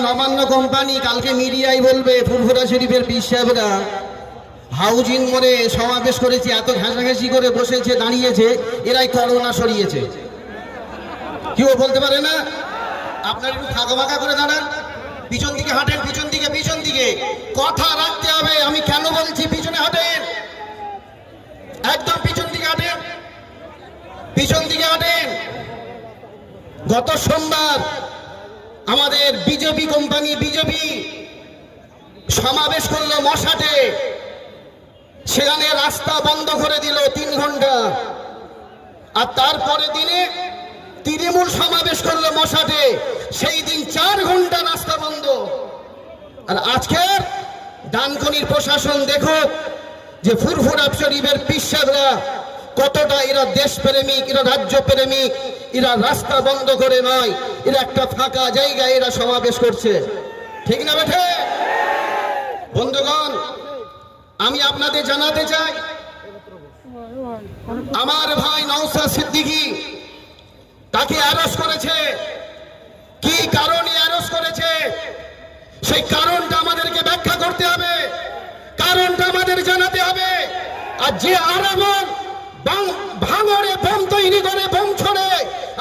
Nabanna company কালকে মিডিয়ায় বলবে ফুরফুরা শরীফের পীর সাহেবরা হাউজিং মোড়ে সমাবেশ করেছে, এত ঘাসাঘাসি করে বসেছে দাঁড়িয়েছে, এরাই করোনা সরিয়েছে। কেউ বলতে পারে না? আপনার একটু ফাঁকা ফাঁকা করে দাঁড়ান, পিছন দিকে হাঁটেন, পিছন দিকে কথা রাখতে হবে। আমি কেন বলছি পিছনে হাঁটেন, একদম পিছন দিকে হাঁটেন। গত সোমবার আমাদের বিজেপি কোম্পানি সমাবেশ করলো মশাটে, সেখানে রাস্তা বন্ধ করে দিল 3 ঘন্টা। আর তারপরে দিনে তৃণমূল সমাবেশ করলো মশাটে, সেই দিন 4 ঘন্টা রাস্তা বন্ধ। আর আজকের ডানকুনির প্রশাসন দেখো যে ফুরফুরা শরীফের পীর সাহেবরা কতটা এরা দেশপ্রেমিক, এরা রাজ্য প্রেমিক, এরা রাস্তা বন্ধ করে নয়, এরা একটা ফাঁকা জায়গায় এরা সমাবেশ করছে। ঠিক না বেঠে? বন্ধুগণ, আমি আপনাদের জানাতে চাই, আমার ভাই নওশাদ সিদ্দিকী তাকে অ্যারেস্ট করেছে। কি কারণে অ্যারেস্ট করেছে সেই কারণটা আমাদেরকে ব্যাখ্যা করতে হবে, কারণটা আমাদের জানাতে হবে। আর যে আরাবুল ভাঙড়ে বোম তৈরি করে বোম ছড়ে,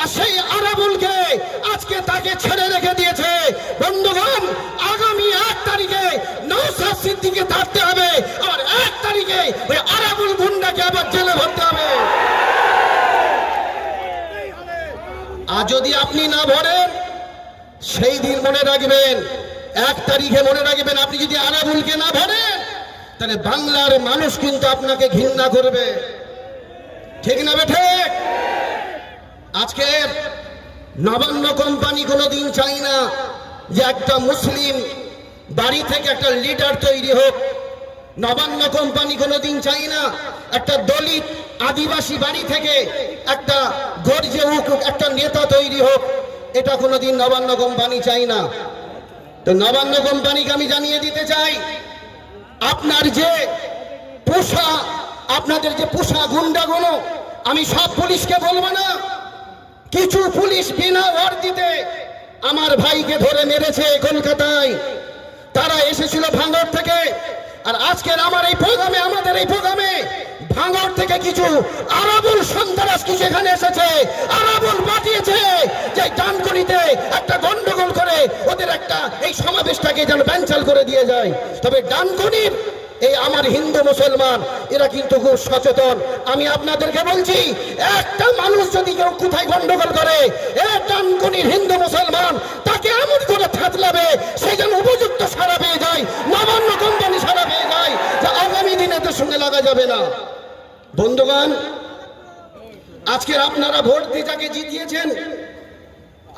আর সেই আরাবুলকে আজকে তাকে ছেড়ে রেখে দিয়েছে। বন্ধুগণ, আগামী 1 তারিখে নওশাদ সিদ্দিকীকে ধরতে হবে, আর 1 তারিখে ওই আরাবুল গুন্ডাকে আবার জেলে ভরতে হবে। আর যদি আপনি না ভরেন, সেই দিন মনে রাখবেন, 1 তারিখে মনে রাখবেন, আপনি যদি আরাবুলকে না ভরেন তাহলে বাংলার মানুষ কিন্তু আপনাকে ঘৃণা করবে। ঠিক না বেঠে? আজকে নবান্ন কোম্পানি কোনোদিন চাই না যে একটা মুসলিম বাড়ি থেকে একটা লিডার তৈরি হোক। নবান্ন কোম্পানি কোনোদিন চাই না একটা দলিত আদিবাসী বাড়ি থেকে একটা গর্জে উঠুক একটা নেতা তৈরি হোক। এটা কোনোদিন নবান্ন কোম্পানি চাই না। তো নবান্ন কোম্পানিকে আমি জানিয়ে দিতে চাই, আপনাদের যে পোষা গুন্ডাগুলো, আমি সব পুলিশকে বলবো না, কিছু পুলিশ বিনা ওয়ার্দিতে আমার ভাইকে ধরে মেরেছে কলকাতায়। তারা এসেছিল ভাঙড় থেকে। আর আজকের আমাদের এই প্রোগ্রামে ভাঙড় থেকে কিছু আরাবুল সন্ত্রাস কিছু এখানে এসেছে। আরাবুল পাঠিয়েছে যে ডানকুনিতে একটা গন্ডগোল করে ওদের একটা এই সমাবেশটাকে যেন ক্যান্সেল করে দিয়ে যায়। তবে ডানকুনির এই আমার হিন্দু মুসলমান এরা কিন্তু খুব সচেতন। আমি আপনাদেরকে বলছি, একটা মানুষ যদি কেউ কোথায় গন্ডগোল করে, ডানকুনির হিন্দু মুসলমান তাকে এমন করে থাকলাবে সে যেন উপযুক্ত সাড়া পেয়ে যায়, নবান্ন কোম্পানি সাড়া পেয়ে যায়, যে আগামী দিনে এদের সঙ্গে লাগা যাবে না। বন্ধুগণ, আজকের আপনারা ভোট দিয়ে যাকে জিতিয়েছেন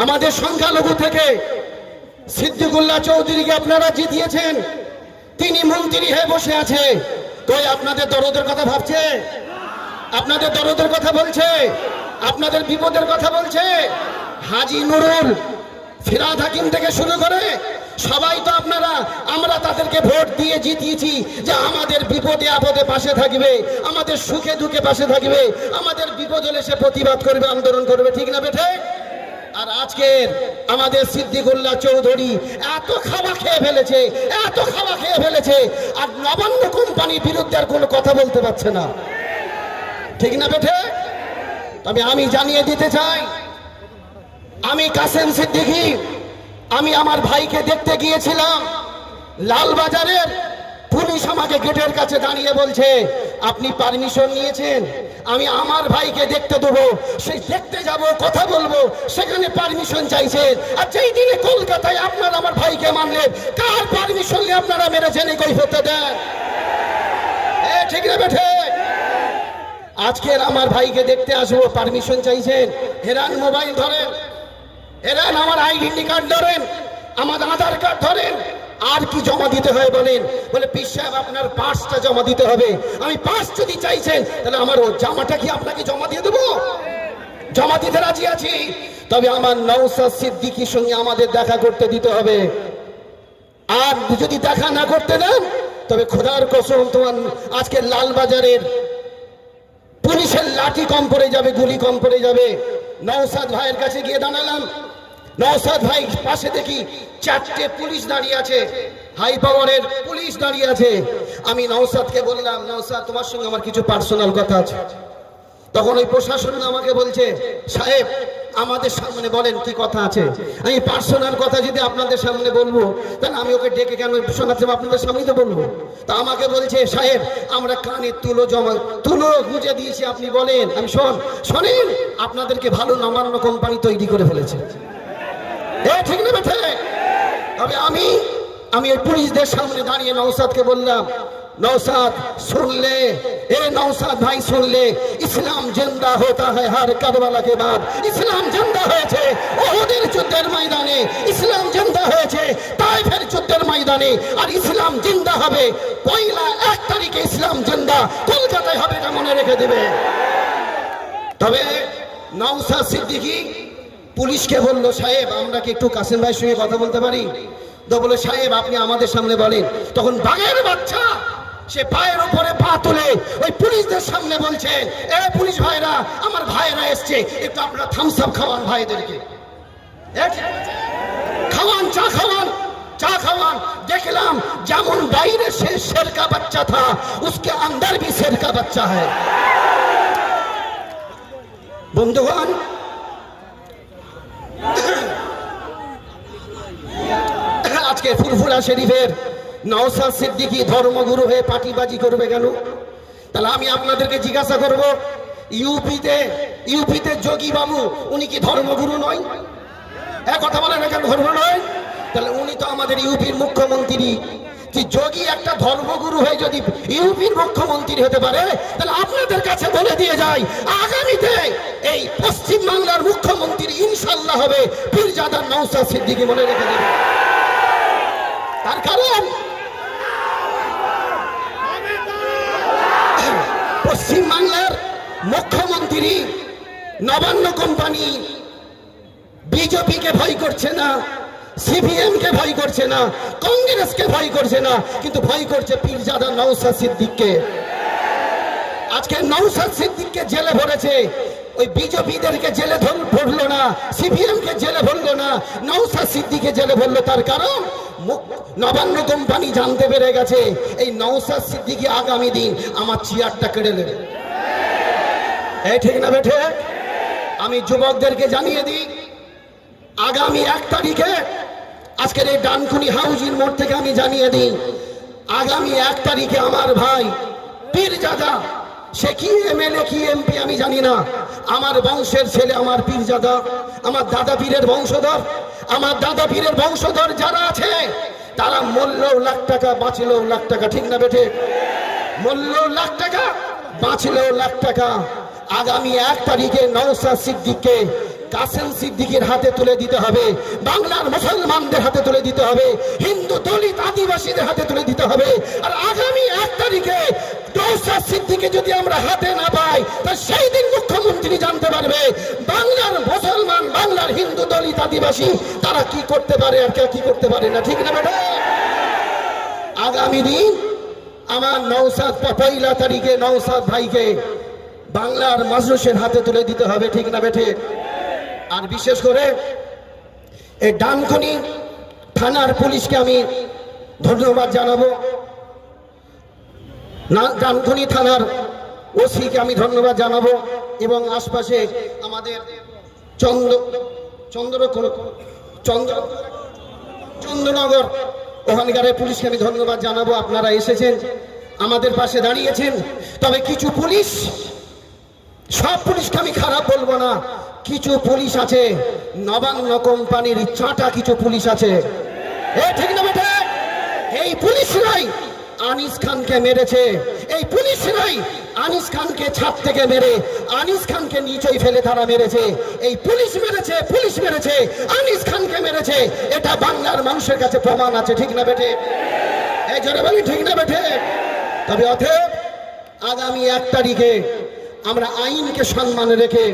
আমাদের সংখ্যালঘু থেকে সিদ্দিকুল্লাহ চৌধুরীকে আপনারা জিতিয়েছেন, তিনি মন্ত্রী হয়ে বসে আছে। কই আপনাদের দরদের কথা ভাবছে? আপনাদের দরদের কথা বলছে? আপনাদের বিপদের কথা বলছে? হাজী নুরুল, ফিরাদ হাকিম থেকে শুরু করে সবাই তো আমরা তাদেরকে ভোট দিয়ে জিতিয়েছি যে আমাদের বিপদে আপদে পাশে থাকবে, আমাদের সুখে দুঃখে পাশে থাকবে, আমাদের বিপদ হলে সে প্রতিবাদ করবে, আন্দোলন করবে। ঠিক না বেঠে? আর আজকের আমাদের সিদ্দিকুল্লাহ চৌধুরী এত খাওয়া খেয়ে ফেলেছে, আর নবান্ন কোম্পানির বিরুদ্ধে আর কোনো কথা বলতে পারছে না। ঠিক না বেঠে? তবে আমি জানিয়ে দিতে চাই, আমি কাসেম সিদ্দিকী, আমি আমার ভাইকে দেখতে গিয়েছিলাম লালবাজারের। পুলিশ আমাকে গেটের কাছে দাঁড়িয়ে বলছে, আপনি পারমিশন নিয়েছেন? আমি আমার ভাইকে দেখতে দেবো, সেই দেখতে যাব, কথা বলবো, সেখানে পারমিশন চাইছেন। আর যেই দিনে কলকাতায় আপনারা আমার ভাইকে মানলেন, কার পারমিশন নিয়ে আপনারা মেরেছেন এই কৈফিয়তটা দেন। ঠিক না বেঠে? আজকের আমার ভাইকে দেখতে আসবো, পারমিশন চাইছেন, হেরান মোবাইল ধরেন, হেরান আমার আইডেন্টি কার্ড ধরেন, আমার আধার কার্ড ধরেন, আর কি জমা দিতে হয় বলেন? বলে পীর সাহেব আপনার পাসটা জমা দিতে হবে। আমি পাস যদি চাইছেন তাহলে আমার ও জামাটা কি আপনাকে জমা দিয়ে দেবো? জমা দিতে রাজি আছি। তবে আমার নওশাদ সিদ্দিকীর সঙ্গে আমাদের দেখা করতে দিতে হবে। আর যদি দেখা না করতে দেন তবে খোদার কসম তোমার আজকে লালবাজারের পুলিশের লাঠি কম পড়ে যাবে, গুলি কম পড়ে যাবে। নওশাদ ভাইয়ের কাছে গিয়ে দাঁড়ালাম, নওশাদ ভাই পাশে দেখি 4টে পুলিশ দাঁড়িয়ে আছে, হাই পাওয়ারের পুলিশ দাঁড়িয়ে আছে। আমি নওশাদকে বললাম, নওশাদ তোমার সঙ্গে আমার কিছু পার্সোনাল কথা আছে। তখন ওই প্রশাসন আমাকে বলছে, সাহেব আমাদের সামনে বলেন কি কথা আছে। আমি পার্সোনাল কথা যদি আপনাদের সামনে বলবো তাহলে আমি ওকে ডেকে কেন শোনাতে আপনাদের সামনেই তো বলবো। তা আমাকে বলছে, সাহেব আমরা কানের তুলো গুঁজে দিয়েছি, আপনি বলেন। আমি শোনেন, আপনাদেরকে ভালো নবান্ন কোম্পানি তৈরি করে ফেলেছে, ঠিক না বেঠে? তবে আমি ওই পুলিশদের সামনে দাঁড়িয়ে নওশাদকে বললাম, नौसाद सुन ले, ए नौसाद भाई सुन ले, इस्लाम जिंदा होता है हर करबला के बाद। इस्लाम जिंदा হয়েছে ওহুদের যুদ্ধের ময়দানে, ইসলাম জিন্দা হয়েছে তায়েফের যুদ্ধের ময়দানে, আর ইসলাম জিন্দা হবে পয়লা 1 তারিখে। ইসলাম জিন্দা কলকাতায় হবে, এটা মনে রেখে দেবে। তবে নওশাদ সিদ্দিকী পুলিশকে বলল, সাহেব আমরা কি একটু কাসেম ভাইয়ের সঙ্গে কথা বলতে পারি? তো বলে, সাহেব আপনি আমাদের সামনে বলেন। তখন বাঘের বাচ্চা সে পায়ের উপরে পা তুলে ওই পুলিশদের সামনে বলছে, এ পুলিশ ভাইরা, আমার ভাইরা এসছে, একটু আপনারা থামস আপ খাওয়ান ভাইদেরকে, খাওয়ান, চা খাওয়ান। দেখলাম যেমন বাইরে সে শের কা বাচ্চা থা, उसके अंदर भी शेर का बच्चा है। বন্ধুগণ, আজকে ফুরফুরা শরীফের নওশাদ সিদ্দিকী ধর্মগুরু হয়ে পার্টিবাজি করবে কেন? তাহলে আমি আপনাদেরকে জিজ্ঞাসা করব, ইউপিতে যোগী বাবু উনি কি ধর্মগুরু নয়? কথা বলেন না কেন ধর্ম নয়? তাহলে উনি তো আমাদের ইউপির মুখ্যমন্ত্রী। কি যোগী একটা ধর্মগুরু হয়ে যদি ইউপির মুখ্যমন্ত্রী হতে পারে, তাহলে আপনাদের কাছে বলে দিয়ে যায়, আগামীতে এই পশ্চিম বাংলার মুখ্যমন্ত্রী ইনশাআল্লাহ হবে পীরজাদা নওশাদ সিদ্দিকী, মনে রেখে দেবেন। তার কারণ পশ্চিম বাংলার মুখ্যমন্ত্রী নবান্ন কোম্পানি বিজেপিকে ভয় করছে না, সিপিএম কে ভয় করছে না, কংগ্রেসকে ভয় করছে না, কিন্তু ভয় করছে পীরজাদা নওশাদ সিদ্দিকীকে। আজকে নওশাদ সিদ্দিকীকে জেলে ভরেছে, ওই বিজেপিদেরকে জেলে ভরলো না, সিপিএম কে জেলে ভরলো না, নওশাদ সিদ্দিকীকে জেলে ভরলো। তার কারণ নবান্ন কোম্পানি জানতে পেরে গেছে এই নওশাদ সিদ্দিকী আগামী দিন আমার চেয়ারটা কেড়ে নেবে। ঠিক না বেঠে? আমি যুবকদেরকে জানিয়ে দিই, আগামী 1 তারিখে আজকের এই ডানকুনি হাউজিং মোড় থেকে আমি জানিয়ে দিই, আগামী 1 তারিখে আমার ভাই পীরজাদা, সে কি এমএলএ কি এমপি আমি জানি না, আমার বংশের ছেলে, আমার পীরজাদা, আমার দাদা পীরের বংশধর, আমার দাদা পীরের বংশধর যারা আছে তারা মরলেও লাখ টাকা, বাঁচলেও লাখ টাকা, ঠিক না বেঠে? মরলেও লাখ টাকা, বাঁচলেও লাখ টাকা। আগামী 1 তারিখে নওশাদ সিদ্দিকীকে কাসেম সিদ্দিকীর হাতে তুলে দিতে হবে, বাংলার মুসলমানদের হাতে তুলে দিতে হবে, হিন্দু দলিত আদিবাসীদের হাতে তুলে দিতে হবে। আর আগামী 1 তারিখে নওশাদ সিদ্দিকী যদি আমরা হাতে না পাই, তা সেই দিন মুখ্যমন্ত্রী জানতে পারবে বাংলার মুসলমান, বাংলার হিন্দু দলিত আদিবাসী তারা কি করতে পারে আর কি করতে পারে না, ঠিক না ম্যাডাম? আগামী দিন আমার নওশাদ, 1 তারিখে নওশাদ ভাইকে বাংলার মানুষের হাতে তুলে দিতে হবে, ঠিক না বেঠে? আর বিশেষ করে এই ডানকুনি থানার পুলিশকে আমি ধন্যবাদ জানাবো, ডানকুনি থানার ওসিকে আমি ধন্যবাদ জানাবো, এবং আশপাশে আমাদের চন্দ্রনগর ওখানকার পুলিশকে আমি ধন্যবাদ জানাবো। আপনারা এসেছেন, আমাদের পাশে দাঁড়িয়েছেন। তবে কিছু পুলিশ, সব পুলিশকে আমি খারাপ বলবো না, কিছু পুলিশ আছে নবান্ন কোম্পানির চাটা, কিছু পুলিশ আছে, ঠিক না বেটা? এই পুলিশরাই আনিস খানকে মেরেছে, এই পুলিশরাই আনিস খানকে ছাদ থেকে মেরে আনিস খানকে নিচেই ফেলে তারা মেরেছে। এই পুলিশ মেরেছে, আনিস খানকে মেরেছে, এটা বাংলার মানুষের কাছে প্রমাণ আছে, ঠিক না বেটে? এই জোরে বলি, ঠিক না বেটে? তবে অতএব আগামী 1 তারিখে আমরা আইনকে সম্মান রেখে,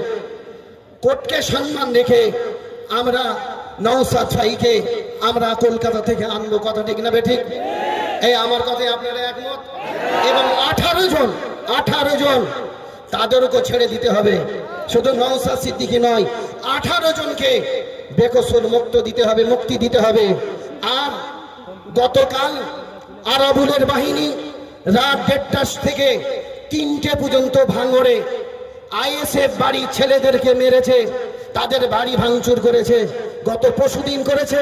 কোর্টকে সম্মান রেখে আমরা নওশাদ ভাইকে আমরা কলকাতা থেকে আনবো, কথা ঠিক না বেঠিক? এই আমার কথায় আপনারা একমত? এবং 18 জন তাদেরকে ছেড়ে দিতে হবে, শুধু নওশাদ সিদ্দিকী নয়, 18 জনকে বেকসুর মুক্তি দিতে হবে। আর গতকাল আরাবুলের বাহিনী রাত 1:30 থেকে 3টে পর্যন্ত ভাঙড়ে আইএসএফ বাড়ি ছেলেদেরকে মেরেছে, তাদের বাড়ি ভাঙচুর করেছে। গত পরশুদিন করেছে,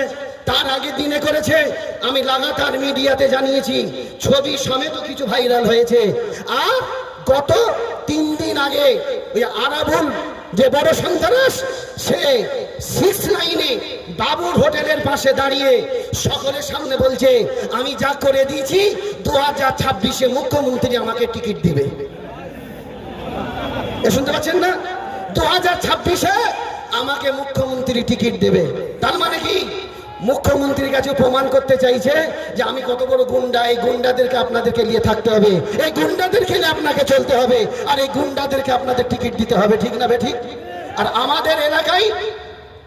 তার আগের দিনে করেছে। আমি লাগাতার মিডিয়াতে জানিয়েছি, ছবি সমেত কিছু ভাইরাল হয়েছে। আর গত 3 দিন আগে ওই আরাবুল যে বড় সন্ত্রাস, সে 6 লাইনে বাবুর হোটেলের পাশে দাঁড়িয়ে সকলের সামনে বলছে, আমি যা করে দিয়েছি 2026-এ মুখ্যমন্ত্রী আমাকে টিকিট দিবে। শুনতে পাচ্ছেন না? 2026-এ আমাকে মুখ্যমন্ত্রী টিকিট দেবে। তার মানে কি? মুখ্যমন্ত্রীর কাছে প্রমাণ করতে চাইছে যে আমি কত বড় গুন্ডা। এই গুন্ডাদেরকে আপনাদেরকে নিয়ে থাকতে হবে, এই গুন্ডাদেরকে নিয়ে আপনাকে চলতে হবে, আর এই গুন্ডাদেরকে আপনাদের টিকিট দিতে হবে। ঠিক না ঠিক? আর আমাদের এলাকায়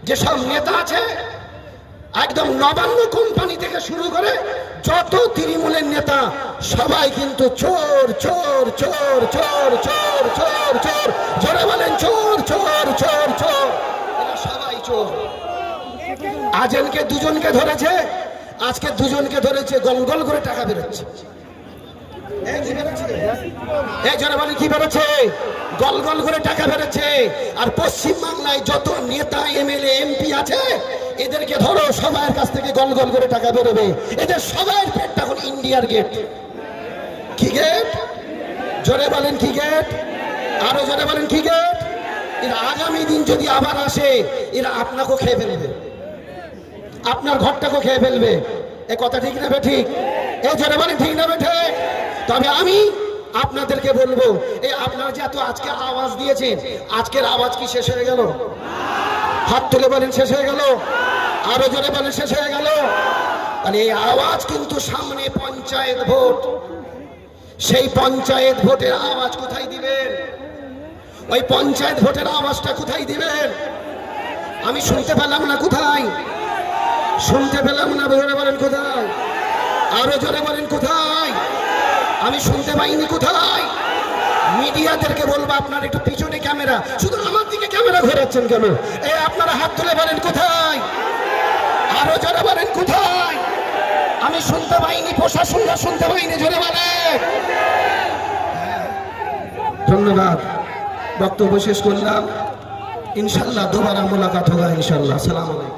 যেসব নেতা আছে, একদম নবান্ন কোম্পানি থেকে শুরু করে যত তৃণমূলের নেতা, সবাই কিন্তু চোর চোর চোর চোর চোর চোর চোর, জোরে বলেন চোর চোর চোর চোর, এরা সবাই চোর। আজকে দুজনকে ধরেছে, আজকে দুজনকে ধরেছে, গল গল করে টাকা বেরোচ্ছে। কি বেরোচ্ছে? গল গল করে টাকা বেরোচ্ছে। আর পশ্চিম বাংলায় যত নেতা এমএলএ এমপি আছে, এদেরকে ধরো, সবার কাছ থেকে গল গল করে টাকা বেরোবে। এদের সবার পেটটা এখন ইন্ডিয়ার গেট। কি গেট? জোরে বলেন কি গেট? আরো জোরে বলেন কি গেট? এরা আগামী দিন যদি আবার আসে, এরা আপনাকেও খেয়ে ফেলবে, আপনার ঘরটাকেও খেয়ে ফেলবে। এ কথা ঠিক না ঠিক? এই জোরে বলেন ঠিক না ঠিক? তবে আমি আপনাদেরকে বলবো, এই আপনারা যে এত আজকে আওয়াজ দিয়েছেন, আজকের আওয়াজ কি শেষ হয়ে গেল? হাত তুলে বলেন শেষ হয়ে গেল? আরো জোরে বলেন শেষ হয়ে গেল? তাহলে এই আওয়াজ কিন্তু সামনে পঞ্চায়েত ভোট, সেই পঞ্চায়েত ভোটের আওয়াজ কোথায় দিবেন? ওই পঞ্চায়েত ভোটের আওয়াজটা কোথায় দিবেন? আমি শুনতে পেলাম না। কোথায় শুনতে পেলাম না? জোরে বলেন কোথায়? আরো জোরে বলেন কোথায়? আমি শুনতে পাইনি। কোথায়? মিডিয়াদেরকে বলবো, আপনার একটু পিছনে ক্যামেরা, শুধু আমার দিকে ক্যামেরা ঘোরাচ্ছেন কেন? এই আপনারা হাত তুলে বলেন কোথায়? আরো জোরে বলেন কোথায়? আমি শুনতে পাইনি, প্রশাসনরা শুনতে পাইনি, জোরে বলেন। ধন্যবাদ। বক্তব্য শেষ করলাম। ইনশাল্লাহ दोबारा मुलाकात होगा। इंशाल्लाह। अस्सलाम वालेकुम।